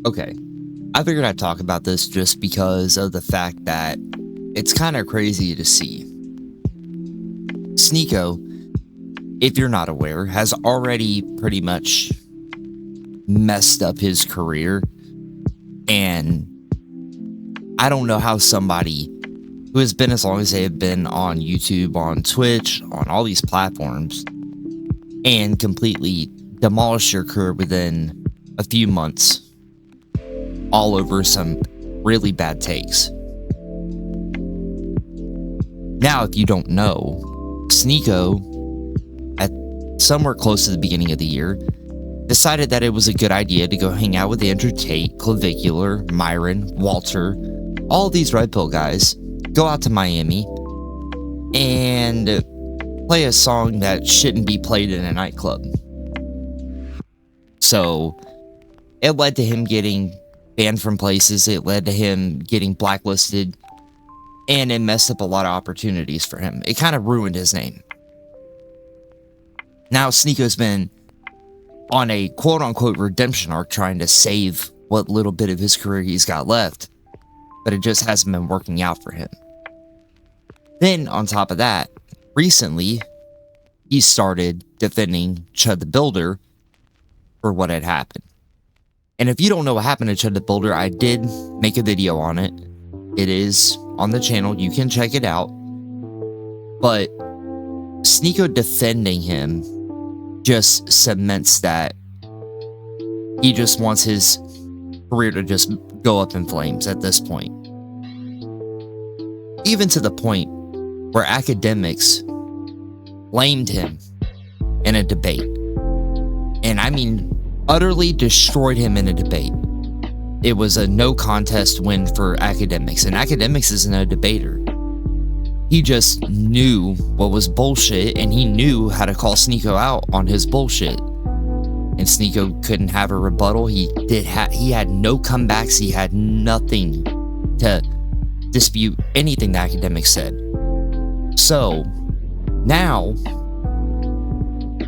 Okay, I figured I'd talk about this just because of the fact that it's kind of crazy to see. Sneako, if you're not aware, has already pretty much messed up his career, and I don't know how somebody who has been as long as they have been on YouTube, on Twitch, on all these platforms, and completely demolished your career within a few months, all over some really bad takes. Now, if you don't know, Sneako, at somewhere close to the beginning of the year, decided that it was a good idea to go hang out with Andrew Tate, Clavicular, Myron, Walter, all these Red Pill guys, go out to Miami, and play a song that shouldn't be played in a nightclub. So, it led to him getting banned from places, it led to him getting blacklisted, and it messed up a lot of opportunities for him. It kind of ruined his name. Now, Sneako's been on a quote-unquote redemption arc trying to save what little bit of his career he's got left, but it just hasn't been working out for him. Then, on top of that, recently, he started defending Chud the Builder for what had happened. And if you don't know what happened to Chud the Builder, I did make a video on it. It is on the channel, you can check it out. But Sneako defending him just cements that he just wants his career to just go up in flames at this point. Even to the point where akademiks blamed him in a debate. And I mean, utterly destroyed him in a debate. It was a no contest win for akademiks, and akademiks isn't a debater. He just knew what was bullshit, and he knew how to call Sneako out on his bullshit. And Sneako couldn't have a rebuttal. He had no comebacks. He had nothing to dispute anything the akademiks said. So now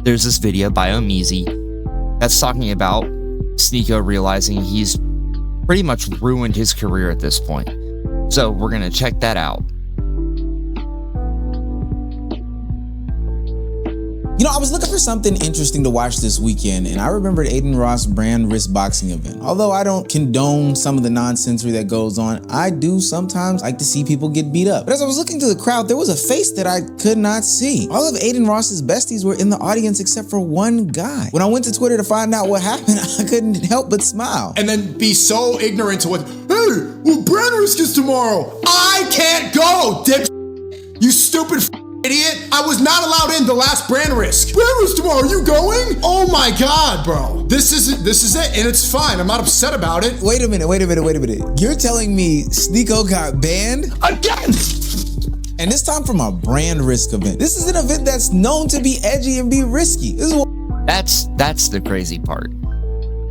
there's this video by Omeezy that's talking about Sneako realizing he's pretty much ruined his career at this point. So we're gonna check that out. You know, I was looking for something interesting to watch this weekend, and I remembered Aiden Ross' brand risk boxing event. Although I don't condone some of the nonsensory that goes on, I do sometimes like to see people get beat up. But as I was looking to the crowd, there was a face that I could not see. All of Aiden Ross's besties were in the audience except for one guy. When I went to Twitter to find out what happened, I couldn't help but smile. And then be so ignorant to what, hey, well, brand risk is tomorrow. I can't go, dick. You stupid idiot. I was not allowed in the last brand risk. Brand risk tomorrow, you going? Oh my God, bro. This is it, and it's fine. I'm not upset about it. Wait a minute. You're telling me Sneako got banned? Again! And this time from a brand risk event. This is an event that's known to be edgy and be risky. This is That's the crazy part.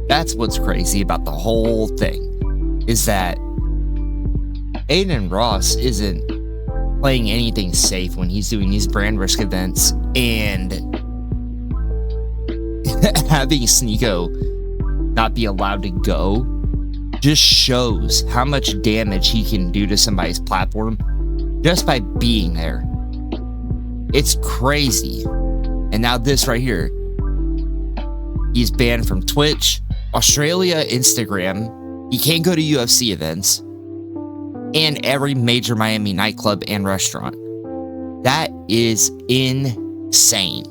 That's what's crazy about the whole thing, is that Aiden Ross isn't playing anything safe when he's doing these brand risk events, and having Sneako not be allowed to go just shows how much damage he can do to somebody's platform just by being there. It's crazy. And now this right here, he's banned from Twitch, Australia, Instagram. He can't go to UFC events, and every major Miami nightclub and restaurant. That is insane.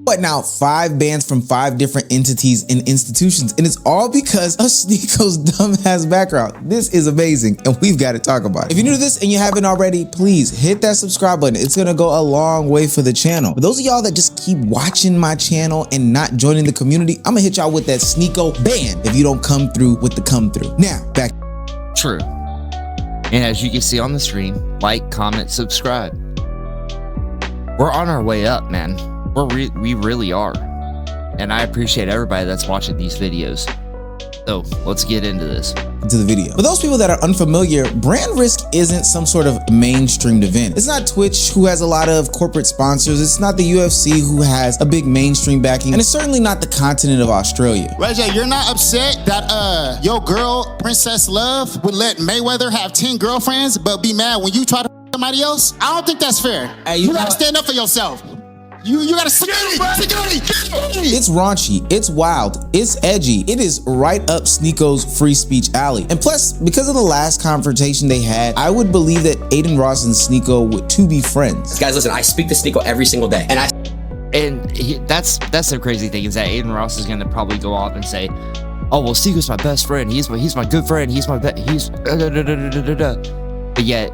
What now? 5 bans from 5 different entities and institutions, and it's all because of Sneako's dumbass background. This is amazing, and we've got to talk about it. If you're new to this and you haven't already, please hit that subscribe button. It's gonna go a long way for the channel. For those of y'all that just keep watching my channel and not joining the community, I'm gonna hit y'all with that Sneako ban if you don't come through with the come through. Now, back. True. And as you can see on the stream, like, comment, subscribe. We're on our way up, man. We really are. And I appreciate everybody that's watching these videos. So let's get into this. into the video. For those people that are unfamiliar, Brand Risk isn't some sort of mainstreamed event. It's not Twitch, who has a lot of corporate sponsors. It's not the UFC, who has a big mainstream backing. And it's certainly not the continent of Australia. Reggie, you're not upset that your girl, Princess Love, would let Mayweather have 10 girlfriends, but be mad when you try to somebody else? I don't think that's fair. Hey, you gotta stand up for yourself. You gotta security. It's raunchy, it's wild, it's edgy. It is right up Sneako's free speech alley. And plus, because of the last confrontation they had, I would believe that Aiden Ross and Sneako would to be friends. Guys, listen, I speak to Sneako every single day, and that's the crazy thing, is that Aiden Ross is gonna probably go off and say, "Oh well, Sneako's my best friend. He's my good friend. He's my But yet,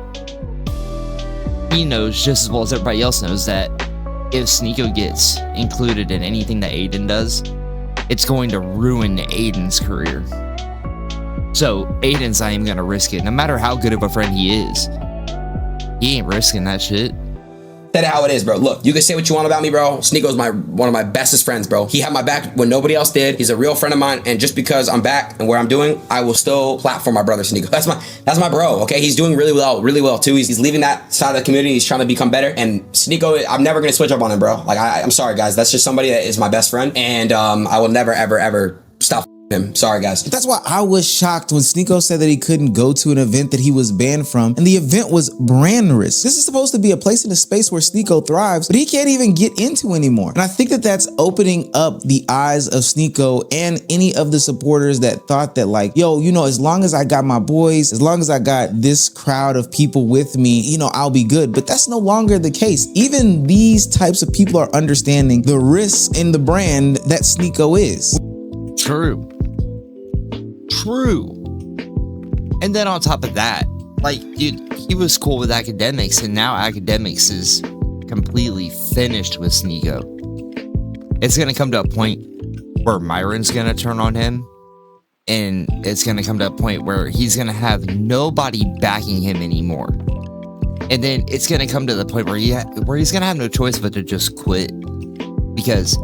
he knows just as well as everybody else knows that if Sneako gets included in anything that Aiden does, it's going to ruin Aiden's career. So Aiden's not even gonna risk it, no matter how good of a friend he is. He ain't risking that shit. That's how it is, bro. Look, you can say what you want about me, bro. Sneako's one of my bestest friends, bro. He had my back when nobody else did. He's a real friend of mine, and just because I'm back and where I'm doing, I will still platform my brother Sneako. That's my bro. Okay, he's doing really well too. He's leaving that side of the community. He's trying to become better. And Sneako, I'm never gonna switch up on him, bro. Like I'm sorry, guys. That's just somebody that is my best friend, and I will never ever stop him. Sorry, guys. That's why I was shocked when Sneako said that he couldn't go to an event that he was banned from, and the event was Brand Risk. This is supposed to be a place in a space where Sneako thrives, but he can't even get into anymore. And I think that that's opening up the eyes of Sneako and any of the supporters that thought that, like, yo, you know, as long as I got my boys, as long as I got this crowd of people with me, you know, I'll be good. But that's no longer the case. Even these types of people are understanding the risk in the brand that Sneako is. True. And then on top of that, like, dude, he was cool with Akademiks, and now Akademiks is completely finished with Sneako. It's gonna come to a point where Myron's gonna turn on him, and it's gonna come to a point where he's gonna have nobody backing him anymore. And then it's gonna come to the point where he's gonna have no choice but to just quit, because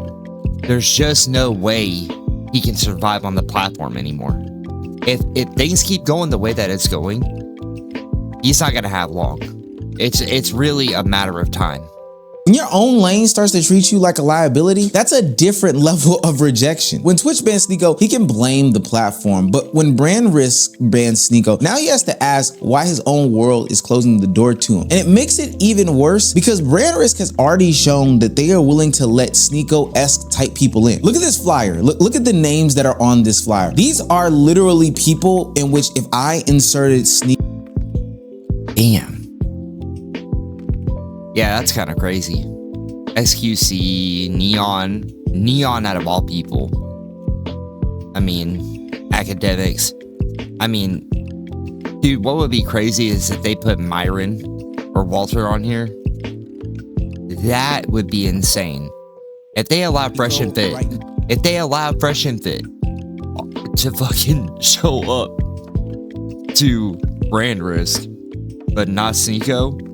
there's just no way he can survive on the platform anymore. If things keep going the way that it's going, he's not gonna have long. It's really a matter of time. When your own lane starts to treat you like a liability, that's a different level of rejection. When Twitch bans Sneako, he can blame the platform, but when Brand Risk bans Sneako, now he has to ask why his own world is closing the door to him. And it makes it even worse because Brand Risk has already shown that they are willing to let Sneako-esque type people in. Look at this flyer. Look at the names that are on this flyer. These are literally people in which if I inserted Sneako. Damn. Yeah, that's kind of crazy. SQC, Neon out of all people. I mean, Akademiks. I mean, dude, what would be crazy is if they put Myron or Walter on here. That would be insane. If they allow Fresh and Fit, to fucking show up to Brand Risk, but not Sneako,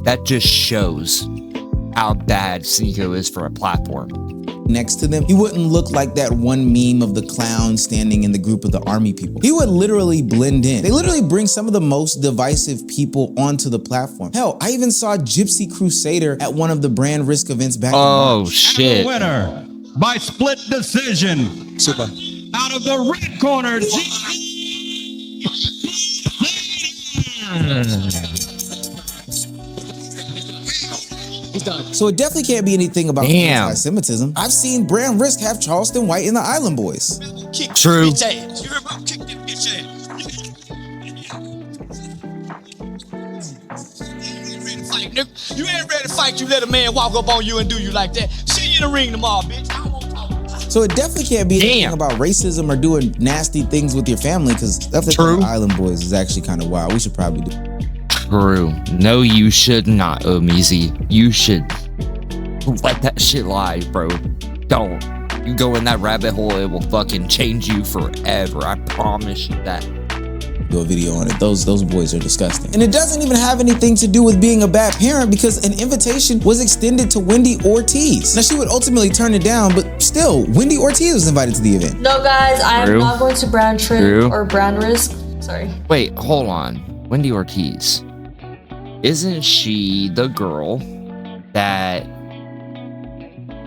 that just shows how bad Sneako is for a platform. Next to them, he wouldn't look like that one meme of the clown standing in the group of the army people. He would literally blend in. They literally bring some of the most divisive people onto the platform. Hell, I even saw Gypsy Crusader at one of the Brand Risk events back in March. Shit. And the winner by split decision. Super. Out of the red corner, He's done. So it definitely can't be anything about anti-Semitism. I've seen Brand Risk have Charleston White in the Island Boys. True. You ain't ready to fight. You let a man walk up on you and do you like that. See you in the ring tomorrow, bitch. I won't talk. So it definitely can't be anything about racism or doing nasty things with your family, because stuff like the Island Boys is actually kind of wild. We should probably do. True. No, you should not, Omeezy. You should let that shit lie, bro. Don't. You go in that rabbit hole, it will fucking change you forever. I promise you that. do a video on it. Those boys are disgusting. And it doesn't even have anything to do with being a bad parent because an invitation was extended to Wendy Ortiz. Now she would ultimately turn it down, but still, Wendy Ortiz was invited to the event. No guys, I am not going to brand trip or brand risk. Sorry. Wait, hold on. Wendy Ortiz. Isn't she the girl that...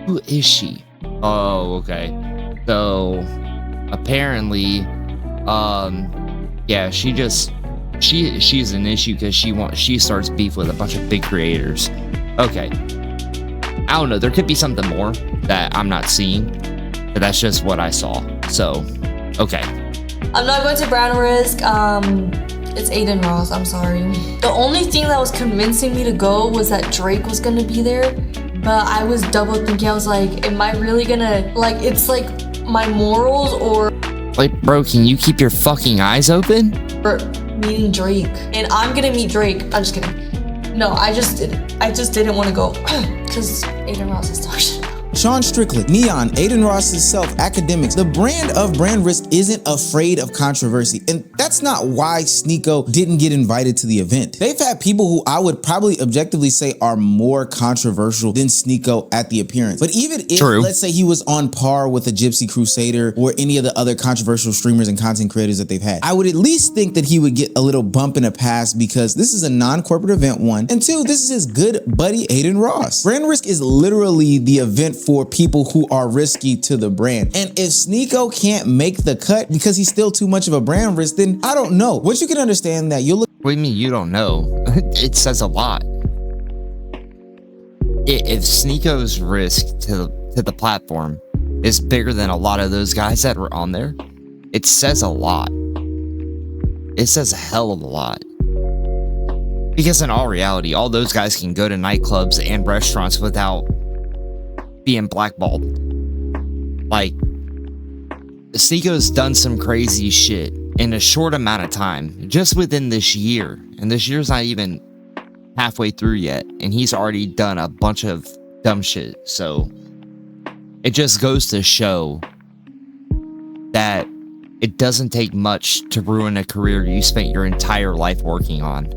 Who is she? Oh, okay. So, apparently, yeah, she's an issue because she starts beef with a bunch of big creators. Okay. I don't know. There could be something more that I'm not seeing, but that's just what I saw. So, okay. I'm not going to brand risk. It's Aiden Ross. I'm sorry. The only thing that was convincing me to go was that Drake was gonna be there, but I was double thinking. I was like, am I really gonna like? It's like my morals or. Wait, bro, can you keep your fucking eyes open? For meeting Drake, and I'm gonna meet Drake. I'm just kidding. No, I just didn't want to go because Aiden Ross is talking shit. Sean Strickland, Neon, Aiden Ross's self, Akademiks. The brand of Brand Risk isn't afraid of controversy, and that's not why Sneako didn't get invited to the event. They've had people who I would probably objectively say are more controversial than Sneako at the appearance. But even if, let's say he was on par with a Gypsy Crusader or any of the other controversial streamers and content creators that they've had, I would at least think that he would get a little bump in a pass because this is a non-corporate event, one, and two, this is his good buddy Aiden Ross. Brand Risk is literally the event for people who are risky to the brand. And if Sneako can't make the cut because he's still too much of a brand risk, then I don't know. Once you can understand that, you'll look. What do you mean you don't know? It says a lot. If Sneako's risk to the platform is bigger than a lot of those guys that were on there, it says a lot. It says a hell of a lot. Because in all reality, all those guys can go to nightclubs and restaurants without being blackballed. Like, Sneako's done some crazy shit in a short amount of time, just within this year. And this year's not even halfway through yet, and he's already done a bunch of dumb shit. So it just goes to show that it doesn't take much to ruin a career you spent your entire life working on.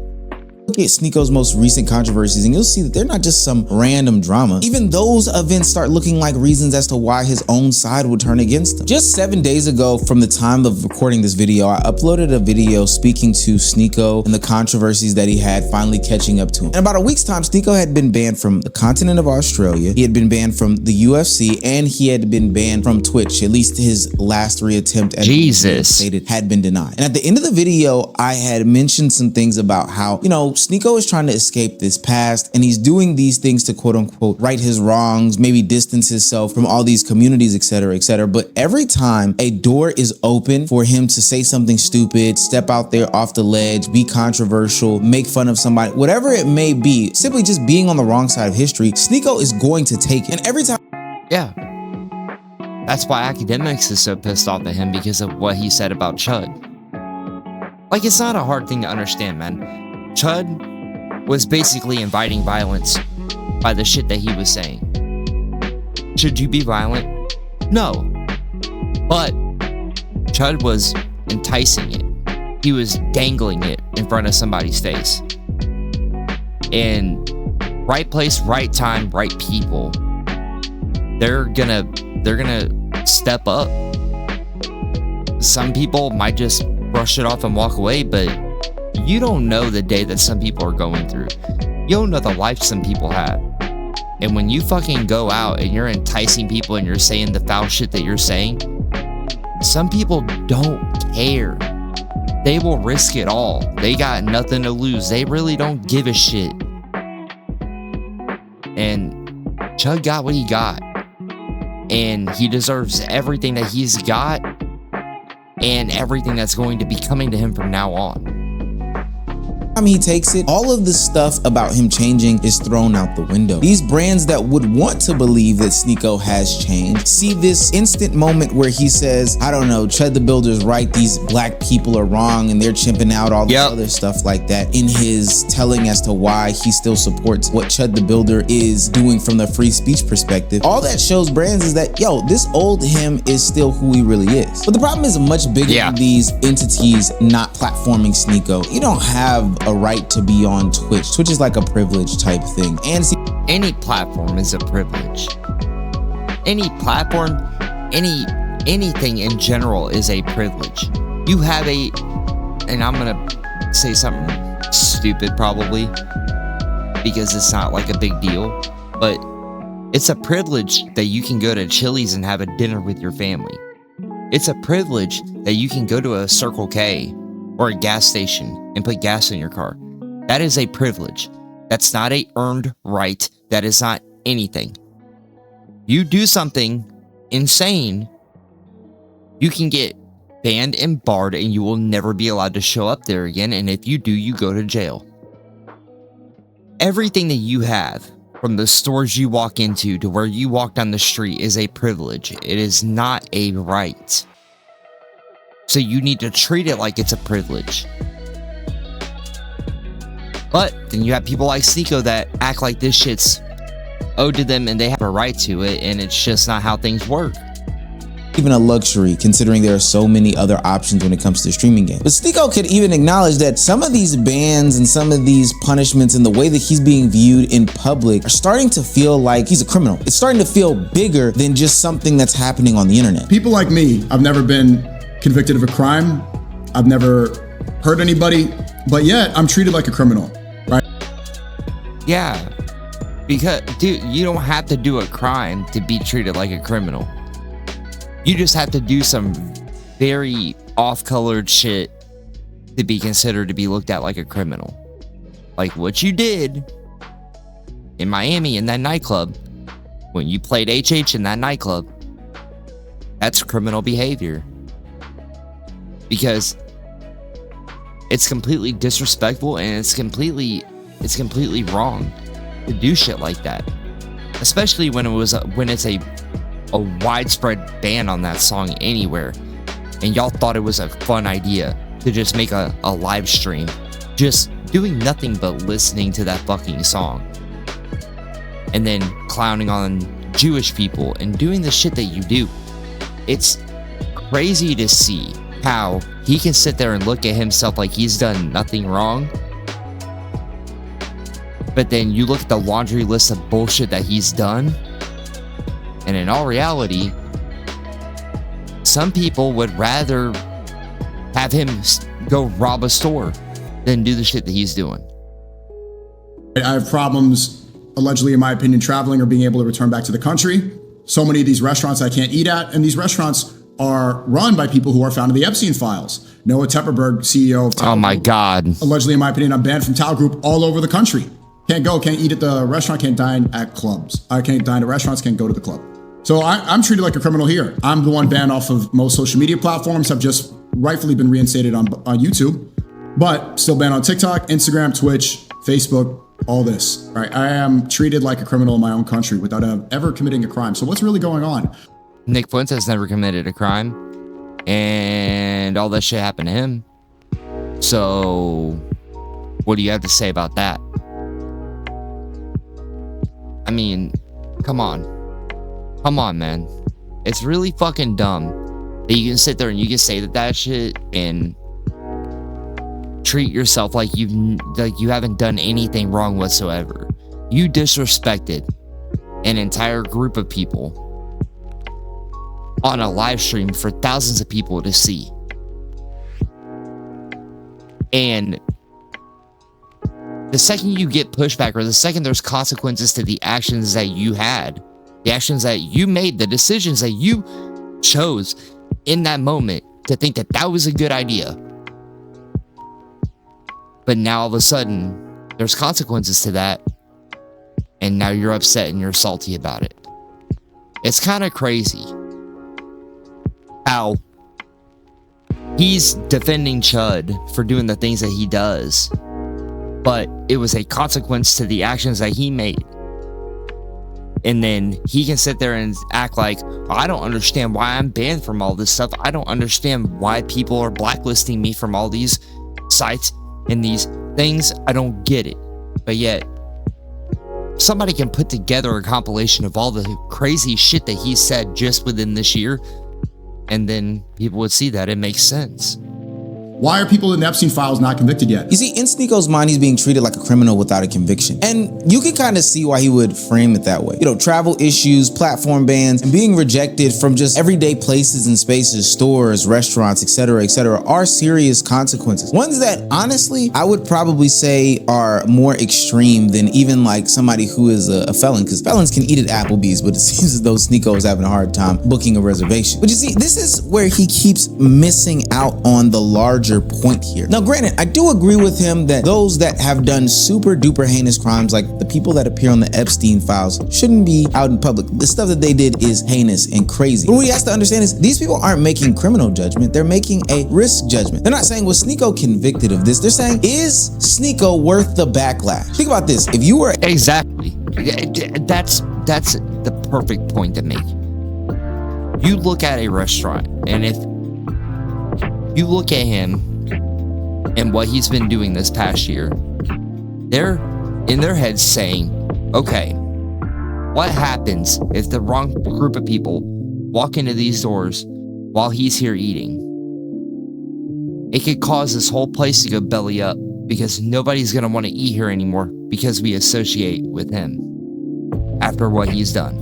Look at Sneako's most recent controversies and you'll see that they're not just some random drama. Even those events start looking like reasons as to why his own side would turn against him. Just 7 days ago from the time of recording this video, I uploaded a video speaking to Sneako and the controversies that he had finally catching up to him. In about a week's time, Sneako had been banned from the continent of Australia, he had been banned from the UFC, and he had been banned from Twitch. At least his last reattempt at stated had been denied. And at the end of the video, I had mentioned some things about how, you know, Sneako is trying to escape this past and he's doing these things to quote unquote right his wrongs, maybe distance himself from all these communities, etc., etc. But every time a door is open for him to say something stupid, step out there off the ledge, be controversial, make fun of somebody, whatever it may be, simply just being on the wrong side of history, Sneako is going to take it. And every time. Yeah. That's why Akademiks is so pissed off at him because of what he said about Chud. Like, it's not a hard thing to understand, man. Chud was basically inviting violence by the shit that he was saying. Should you be violent? No. But Chud was enticing it. He was dangling it in front of somebody's face. And right place, right time, right people. They're gonna step up. Some people might just brush it off and walk away, but you don't know the day that some people are going through. You don't know the life some people have. And when you fucking go out and you're enticing people and you're saying the foul shit that you're saying, some people don't care. They will risk it all. They got nothing to lose. They really don't give a shit. And Chud got what he got. And he deserves everything that he's got and everything that's going to be coming to him from now on. time he takes it, all of the stuff about him changing is thrown out the window. These brands that would want to believe that Sneako has changed see this instant moment where he says, I don't know, Chud the Builder's right, these black people are wrong and they're chimping out, all this other stuff like that, in his telling as to why he still supports what Chud the Builder is doing from the free speech perspective. All that shows brands is that, yo, this old him is still who he really is. But the problem is much bigger than these entities not platforming Sneako. You don't have a right to be on Twitch. Twitch is like a privilege type thing. And any platform is a privilege. Any platform, anything in general is a privilege. You have a, and I'm gonna say something stupid probably, because it's not like a big deal, but it's a privilege that you can go to Chili's and have a dinner with your family. It's a privilege that you can go to a Circle K or a gas station and put gas in your car. That is a privilege. That's not a earned right. That is not anything. You do something insane, you can get banned and barred and you will never be allowed to show up there again. And if you do, you go to jail. Everything that you have, from the stores you walk into to where you walk down the street, is a privilege. It is not a right. So you need to treat it like it's a privilege. But then you have people like Sneako that act like this shit's owed to them and they have a right to it, and it's just not how things work. Even a luxury, considering there are so many other options when it comes to streaming games. But Sneako could even acknowledge that some of these bans and some of these punishments and the way that he's being viewed in public are starting to feel like he's a criminal. It's starting to feel bigger than just something that's happening on the internet. People like me, I've never been convicted of a crime. I've never hurt anybody, but yet I'm treated like a criminal, right? Yeah, because, dude, you don't have to do a crime to be treated like a criminal. You just have to do some very off-colored shit to be considered to be looked at like a criminal. Like what you did in Miami in that nightclub, when you played HH in that nightclub, that's criminal behavior. Because it's completely disrespectful and it's completely wrong to do shit like that. Especially when it's a widespread ban on that song anywhere, and y'all thought it was a fun idea to just make a live stream just doing nothing but listening to that fucking song and then clowning on Jewish people and doing the shit that you do. It's crazy to see how he can sit there and look at himself like he's done nothing wrong, but then you look at the laundry list of bullshit that he's done, and in all reality, some people would rather have him go rob a store than do the shit that he's doing. I have problems, allegedly, in my opinion, traveling or being able to return back to the country. So many of these restaurants I can't eat at, and these restaurants are run by people who are found in the Epstein files. Noah Tepperberg, CEO of Tao Oh my Group. God. Allegedly, in my opinion, I'm banned from Tao Group all over the country. Can't eat at the restaurant, can't dine at clubs. I can't dine at restaurants, can't go to the club. So I'm treated like a criminal here. I'm the one banned off of most social media platforms. I've just rightfully been reinstated on YouTube, but still banned on TikTok, Instagram, Twitch, Facebook, all this. Right? I am treated like a criminal in my own country without ever committing a crime. So what's really going on? Nick Fuentes never committed a crime, and all that shit happened to him. So what do you have to say about that? I mean, come on. Come on, man. It's really fucking dumb that you can sit there and you can say that shit and treat yourself like you haven't done anything wrong whatsoever. You disrespected an entire group of people on a live stream for thousands of people to see. And the second you get pushback, or the second there's consequences to the actions that you had, the actions that you made, the decisions that you chose in that moment to think that that was a good idea, but now all of a sudden there's consequences to that, and now you're upset and you're salty about it. It's kind of crazy how he's defending Chud for doing the things that he does, but it was a consequence to the actions that he made. And then he can sit there and act like, I don't understand why I'm banned from all this stuff. I don't understand why people are blacklisting me from all these sites and these things. I don't get it. But yet, somebody can put together a compilation of all the crazy shit that he said just within this year, and then people would see that it makes sense. Why are people in the Epstein files not convicted yet? You see, in Sneako's mind, he's being treated like a criminal without a conviction. And you can kind of see why he would frame it that way. You know, travel issues, platform bans, and being rejected from just everyday places and spaces, stores, restaurants, etc., are serious consequences. Ones that, honestly, I would probably say are more extreme than even like somebody who is a felon, because felons can eat at Applebee's, but it seems as though Sneako is having a hard time booking a reservation. But you see, this is where he keeps missing out on the larger point here. Now, granted, I do agree with him that those that have done super duper heinous crimes, like the people that appear on the Epstein files, shouldn't be out in public. The stuff that they did is heinous and crazy. But what he has to understand is these people aren't making criminal judgment. They're making a risk judgment. They're not saying, was Sneako convicted of this? They're saying, is Sneako worth the backlash? Think about this. If you were... Exactly. That's the perfect point to make. You look at a restaurant, and if you look at him and what he's been doing this past year, they're in their heads saying, okay, what happens if the wrong group of people walk into these doors while he's here eating? It could cause this whole place to go belly up because nobody's going to want to eat here anymore because we associate with him after what he's done.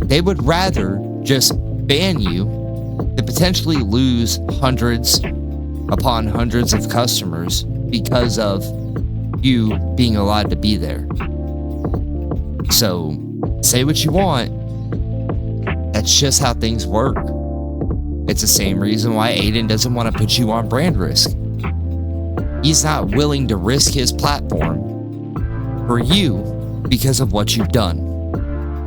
They would rather just ban you to potentially lose hundreds upon hundreds of customers because of you being allowed to be there. So, say what you want. That's just how things work. It's the same reason why Aiden doesn't want to put you on brand risk. He's not willing to risk his platform for you because of what you've done.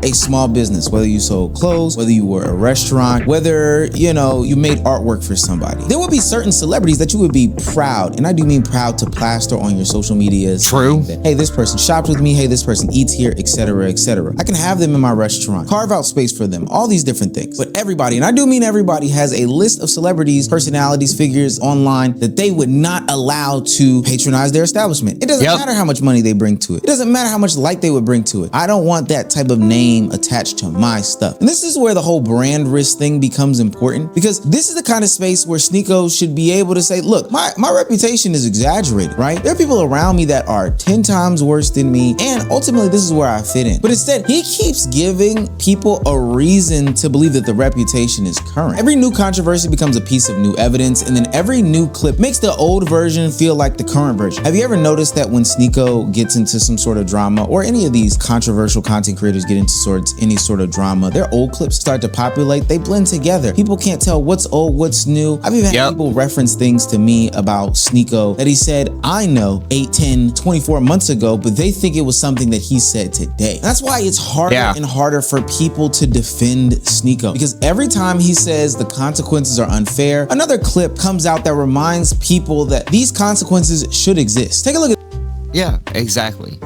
A small business, whether you sold clothes, whether you were a restaurant, whether, you know, you made artwork for somebody. There would be certain celebrities that you would be proud, and I do mean proud, to plaster on your social medias. True. That, hey, this person shops with me. Hey, this person eats here, etc., etc. I can have them in my restaurant, carve out space for them, all these different things. But everybody, and I do mean everybody, has a list of celebrities, personalities, figures online that they would not allow to patronize their establishment. It doesn't matter how much money they bring to it. It doesn't matter how much light they would bring to it. I don't want that type of name attached to my stuff. And this is where the whole brand risk thing becomes important, because this is the kind of space where Sneako should be able to say, look, my reputation is exaggerated, right? There are people around me that are 10 times worse than me, and ultimately this is where I fit in. But instead, he keeps giving people a reason to believe that the reputation is current. Every new controversy becomes a piece of new evidence, and then every new clip makes the old version feel like the current version. Have you ever noticed that when Sneako gets into some sort of drama, or any of these controversial content creators get into any sort of drama, their old clips start to populate, they blend together. People can't tell what's old, what's new. I've even had people reference things to me about Sneako that he said, I know 8, 10, 24 months ago, but they think it was something that he said today. That's why it's harder and harder for people to defend Sneako, because every time he says the consequences are unfair, another clip comes out that reminds people that these consequences should exist. Take a look at exactly,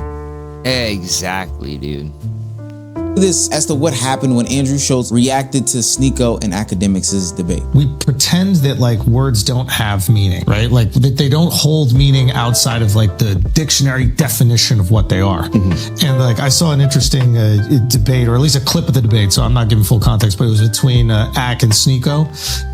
dude. This as to what happened when Andrew Schultz reacted to Sneako and Akademiks' debate. We pretend that like words don't have meaning, right? Like that they don't hold meaning outside of like the dictionary definition of what they are. And like I saw an interesting debate, or at least a clip of the debate, so I'm not giving full context, but it was between Ak and Sneako.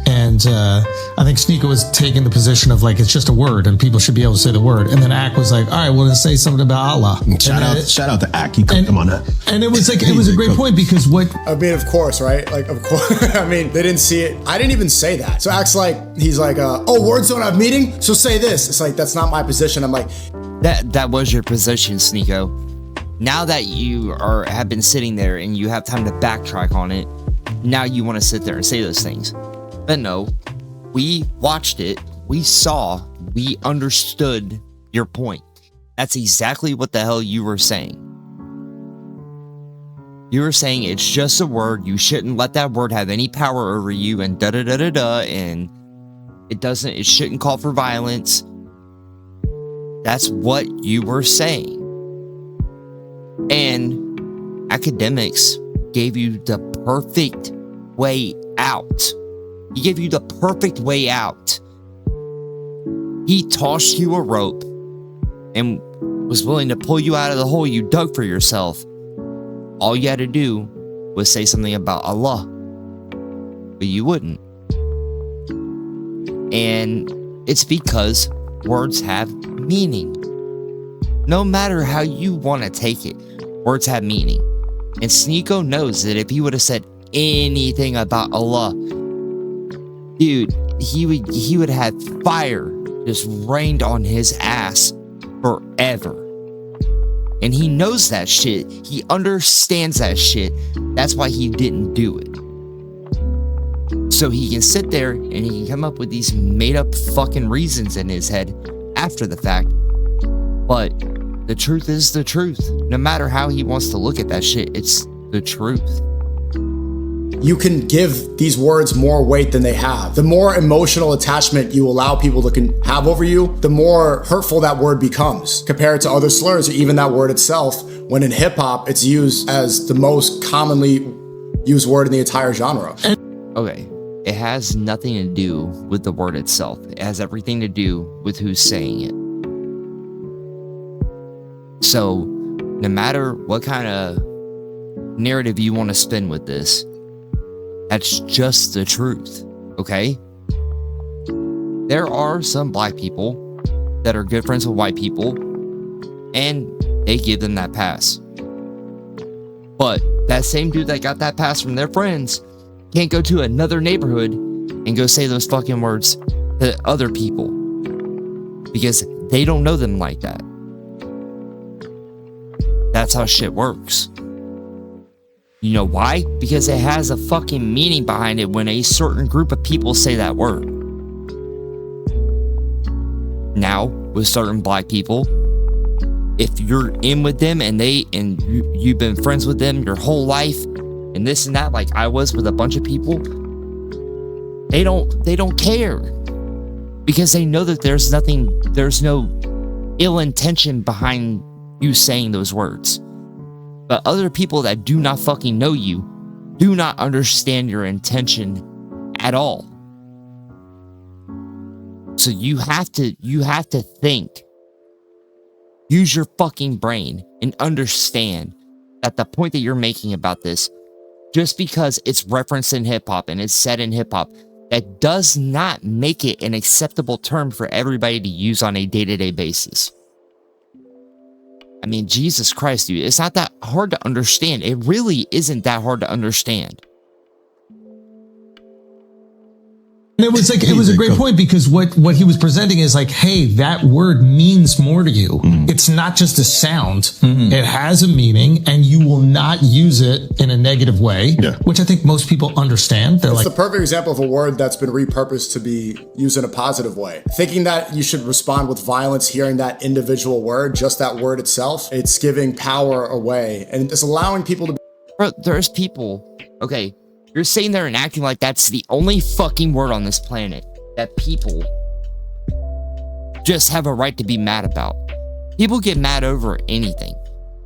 And I think Sneako was taking the position of like, it's just a word and people should be able to say the word. And then Ak was like, all right, well, then say something about Allah. Shout out to Ak. He cooked him on that. And it was like, it was a great point, because I mean, of course, right? Like, of course. I mean, they didn't see it. I didn't even say that. So Ak's like, he's like, oh, words don't have meaning, so say this. It's like, that's not my position. I'm like, that was your position, Sneako. Now that you have been sitting there and you have time to backtrack on it, now you want to sit there and say those things. But no, we watched it, we saw, we understood your point. That's exactly what the hell you were saying. You were saying it's just a word, you shouldn't let that word have any power over you, and and it shouldn't call for violence, That's what you were saying. And Akademiks gave you the perfect way out. He gave you the perfect way out. He tossed you a rope and was willing to pull you out of the hole you dug for yourself. All you had to do was say something about Allah, but you wouldn't. And it's because words have meaning. No matter how you want to take it, words have meaning. And Sneako knows that if he would have said anything about Allah, dude, he would have fire just rained on his ass forever. And he knows that shit. He understands that shit. That's why he didn't do it. So he can sit there and he can come up with these made up fucking reasons in his head after the fact. But the truth is the truth. No matter how he wants to look at that shit, it's the truth. You can give these words more weight than they have. The more emotional attachment you allow people to have over you, the more hurtful that word becomes compared to other slurs or even that word itself, when in hip hop, it's used as the most commonly used word in the entire genre. Okay, it has nothing to do with the word itself. It has everything to do with who's saying it. So, no matter what kind of narrative you want to spin with this, that's just the truth, okay? There are some black people that are good friends with white people, and they give them that pass. But that same dude that got that pass from their friends can't go to another neighborhood and go say those fucking words to other people because they don't know them like that. That's how shit works. You know why? Because it has a fucking meaning behind it when a certain group of people say that word. Now, with certain black people, if you're in with them and you've been friends with them your whole life and this and that, like I was with a bunch of people, they don't care because they know that there's no ill intention behind you saying those words. But other people that do not fucking know you do not understand your intention at all. So you have to think. Use your fucking brain and understand that the point that you're making about this, just because it's referenced in hip hop and it's said in hip hop, that does not make it an acceptable term for everybody to use on a day-to-day basis. I mean, Jesus Christ, dude, it's not that hard to understand. It really isn't that hard to understand. And it was a great point because what he was presenting is like, hey, that word means more to you. Mm-hmm. It's not just a sound. Mm-hmm. It has a meaning and you will not use it in a negative way, which I think most people understand. It's the perfect example of a word that's been repurposed to be used in a positive way. Thinking that you should respond with violence, hearing that individual word, just that word itself, it's giving power away and it's allowing people to... Bro, there's people, okay, you're sitting there and acting like that's the only fucking word on this planet that people just have a right to be mad about. People get mad over anything.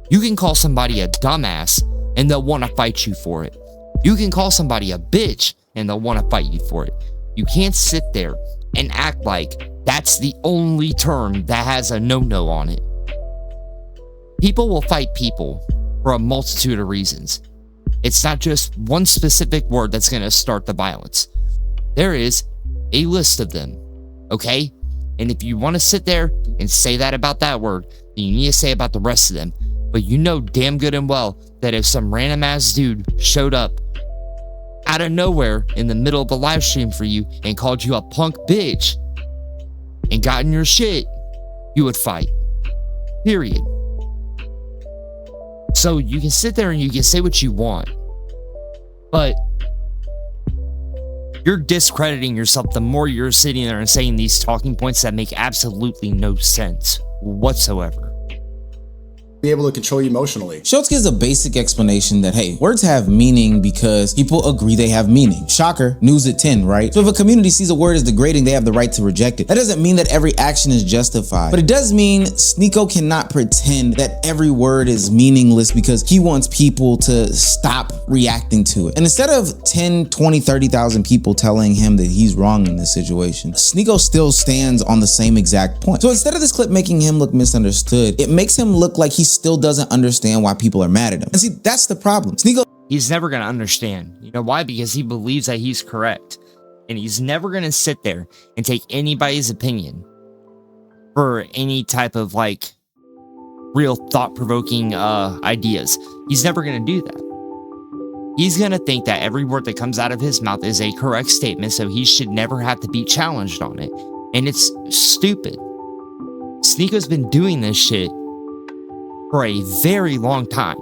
You can call somebody a dumbass and they'll want to fight you for it. You can call somebody a bitch and they'll want to fight you for it. You can't sit there and act like that's the only term that has a no-no on it. People will fight people for a multitude of reasons. It's not just one specific word that's going to start the violence. There is a list of them, okay? And if you want to sit there and say that about that word, then you need to say about the rest of them. But you know damn good and well that if some random ass dude showed up out of nowhere in the middle of a live stream for you and called you a punk bitch and got in your shit, you would fight. Period. So you can sit there and you can say what you want, but you're discrediting yourself the more you're sitting there and saying these talking points that make absolutely no sense whatsoever. be able to control you emotionally. Schultz gives a basic explanation that, hey, words have meaning because people agree they have meaning. Shocker, news at 10, right? So if a community sees a word as degrading, they have the right to reject it. That doesn't mean that every action is justified, but it does mean Sneako cannot pretend that every word is meaningless because he wants people to stop reacting to it. And instead of 10, 20, 30,000 people telling him that he's wrong in this situation, Sneako still stands on the same exact point. So instead of this clip making him look misunderstood, it makes him look like he still doesn't understand why people are mad at him. And see, that's the problem. Sneako, he's never going to understand. You know why? Because he believes that he's correct. And he's never going to sit there and take anybody's opinion for any type of like real thought-provoking ideas. He's never going to do that. He's going to think that every word that comes out of his mouth is a correct statement, so he should never have to be challenged on it. And it's stupid. Sneako's been doing this shit for a very long time.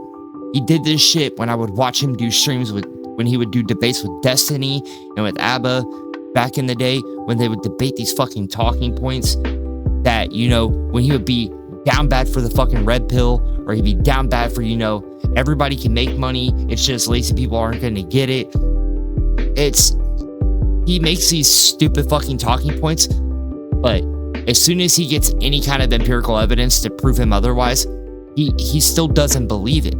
He did this shit when I would watch him do streams when he would do debates with Destiny and with ABBA back in the day, when they would debate these fucking talking points that, you know, when he would be down bad for the fucking red pill, or he'd be down bad for, you know, everybody can make money, it's just lazy people aren't gonna get it. He makes these stupid fucking talking points, but as soon as he gets any kind of empirical evidence to prove him otherwise, he still doesn't believe it.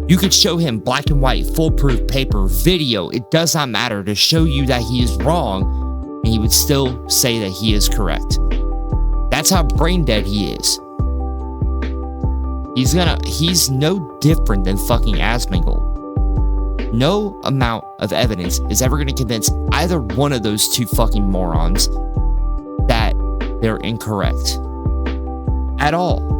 You could show him black and white, foolproof paper, video, it does not matter, to show you that he is wrong, and he would still say that he is correct. That's how brain dead he is. He's no different than fucking Asmongold. No amount of evidence is ever gonna convince either one of those two fucking morons that they're incorrect. At all.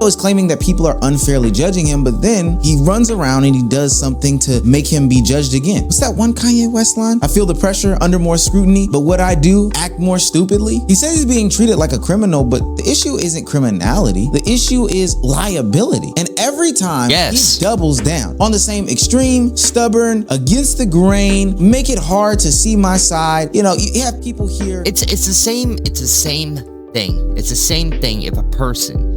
is claiming that people are unfairly judging him, but then he runs around and he does something to make him be judged again. What's that one Kanye West line? I feel the pressure under more scrutiny, but what I do, act more stupidly. He says he's being treated like a criminal, but the issue isn't criminality. The issue is liability. And every time he doubles down on the same extreme, stubborn, against the grain, make it hard to see my side. You know, you have people here. It's the same thing. It's the same thing if a person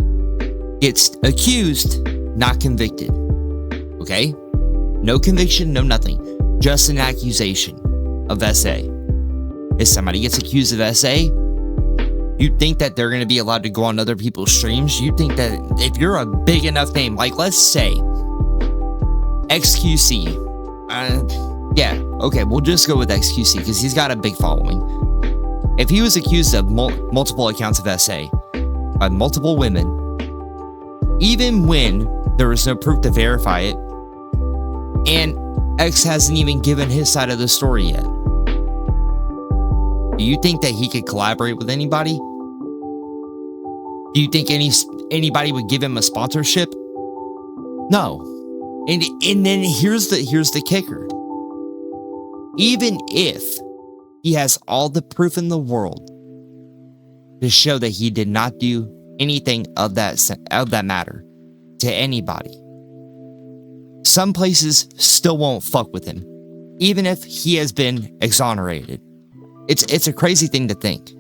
gets accused, not convicted. Okay? No conviction, no nothing. Just an accusation of SA. If somebody gets accused of SA, you think that they're going to be allowed to go on other people's streams? You think that if you're a big enough name, like let's say XQC. Yeah, okay, we'll just go with XQC because he's got a big following. If he was accused of multiple accounts of SA by multiple women, even when there was no proof to verify it, and X hasn't even given his side of the story yet, do you think that he could collaborate with anybody? Do you think anybody would give him a sponsorship? No. And then here's the kicker. Even if he has all the proof in the world to show that he did not do anything of that matter to anybody, some places still won't fuck with him, even if he has been exonerated. It's a crazy thing to think.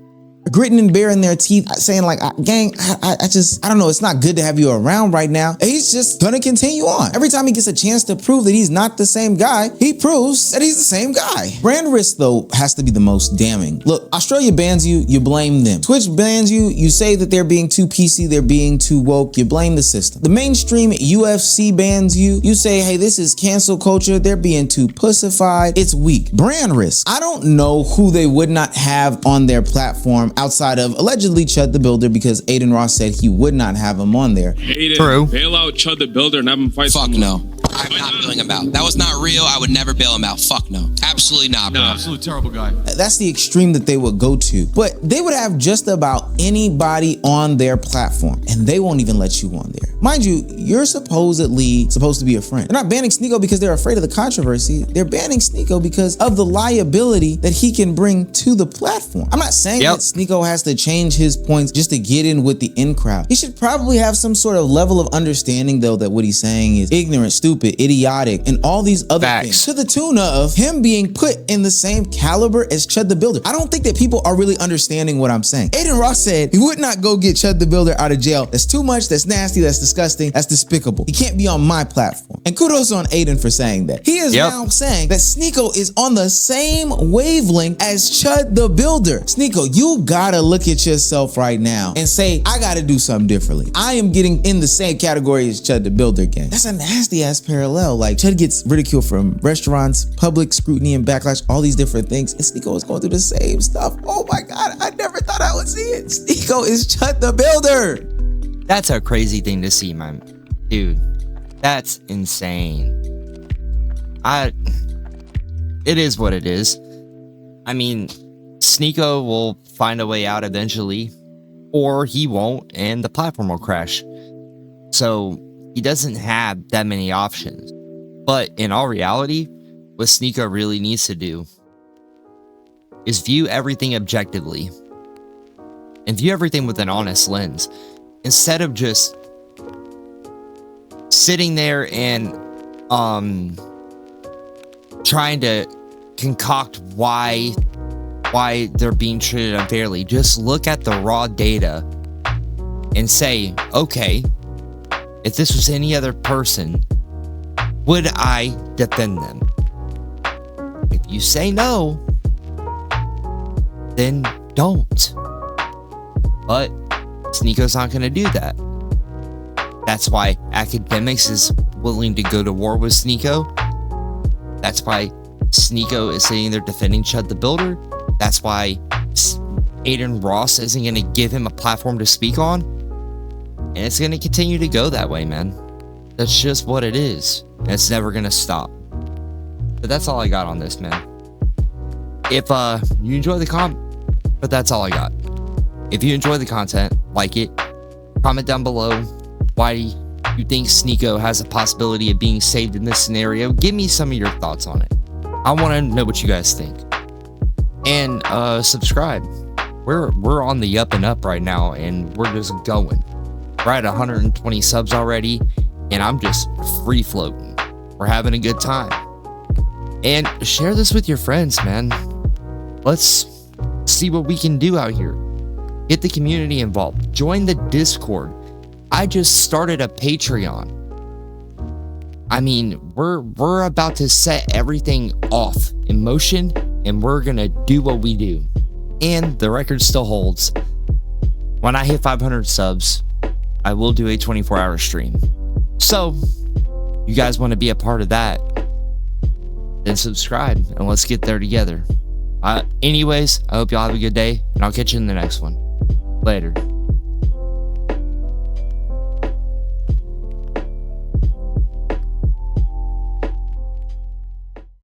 Gritting and baring their teeth, saying like, gang, I don't know, it's not good to have you around right now. And he's just gonna continue on. Every time he gets a chance to prove that he's not the same guy, he proves that he's the same guy. Brand risk, though, has to be the most damning. Look, Australia bans you, you blame them. Twitch bans you, you say that they're being too PC, they're being too woke, you blame the system. The mainstream UFC bans you, you say, hey, this is cancel culture, they're being too pussified, it's weak. Brand risk. I don't know who they would not have on their platform outside of allegedly Chud the Builder, because Aiden Ross said he would not have him on there. Aiden, True. Bail out Chud the Builder and have him fight. Fuck no. I'm not bailing him out. That was not real. I would never bail him out. Fuck no. Absolutely not, bro. No, absolutely terrible guy. That's the extreme that they would go to. But they would have just about anybody on their platform, and they won't even let you on there. Mind you, you're supposedly supposed to be a friend. They're not banning Sneako because they're afraid of the controversy. They're banning Sneako because of the liability that he can bring to the platform. I'm not saying that Sneako has to change his points just to get in with the in crowd. He should probably have some sort of level of understanding, though, that what he's saying is ignorant, stupid, stupid, idiotic, and all these other things, to the tune of him being put in the same caliber as Chud the Builder. I don't think that people are really understanding what I'm saying. Adin Ross said he would not go get Chud the Builder out of jail. That's too much, that's nasty, that's disgusting, that's despicable. He can't be on my platform. And kudos on Adin for saying that. He is now saying that Sneako is on the same wavelength as Chud the Builder. Sneako, you gotta look at yourself right now and say, I gotta do something differently. I am getting in the same category as Chud the Builder gang. That's a nasty ass parallel. Like, Chud gets ridiculed from restaurants, public scrutiny and backlash, all these different things, and Sneako is going through the same stuff. Oh my God, I never thought I would see it. Sneako is Chud the Builder. That's a crazy thing to see, man. Dude, that's insane. It is what it is. I mean, Sneako will find a way out eventually, or he won't, and the platform will crash. So he doesn't have that many options. But in all reality, what Sneako really needs to do is view everything objectively and view everything with an honest lens, instead of just sitting there and trying to concoct why they're being treated unfairly. Just look at the raw data and say, okay, if this was any other person, would I defend them? If you say no, then don't. But Sneako's not going to do that. That's why Akademiks is willing to go to war with Sneako. That's why Sneako is sitting there defending Chud the Builder. That's why Adin Ross isn't going to give him a platform to speak on. And it's going to continue to go that way, man. That's just what it is. And it's never going to stop. But that's all I got on this, man. If you enjoy the but that's all I got. If you enjoy the content, like it, comment down below why you think Sneako has a possibility of being saved in this scenario. Give me some of your thoughts on it. I want to know what you guys think. And subscribe. We're on the up and up right now, and we're just going. We're at 120 subs already, and I'm just free floating. We're having a good time. And share this with your friends, man. Let's see what we can do out here. Get the community involved. Join the Discord. I just started a Patreon. I mean, we're about to set everything off in motion, and we're gonna do what we do. And the record still holds. When I hit 500 subs, I will do a 24-hour stream. So, you guys want to be a part of that, then subscribe and let's get there together. Anyways, I hope y'all have a good day, and I'll catch you in the next one. Later.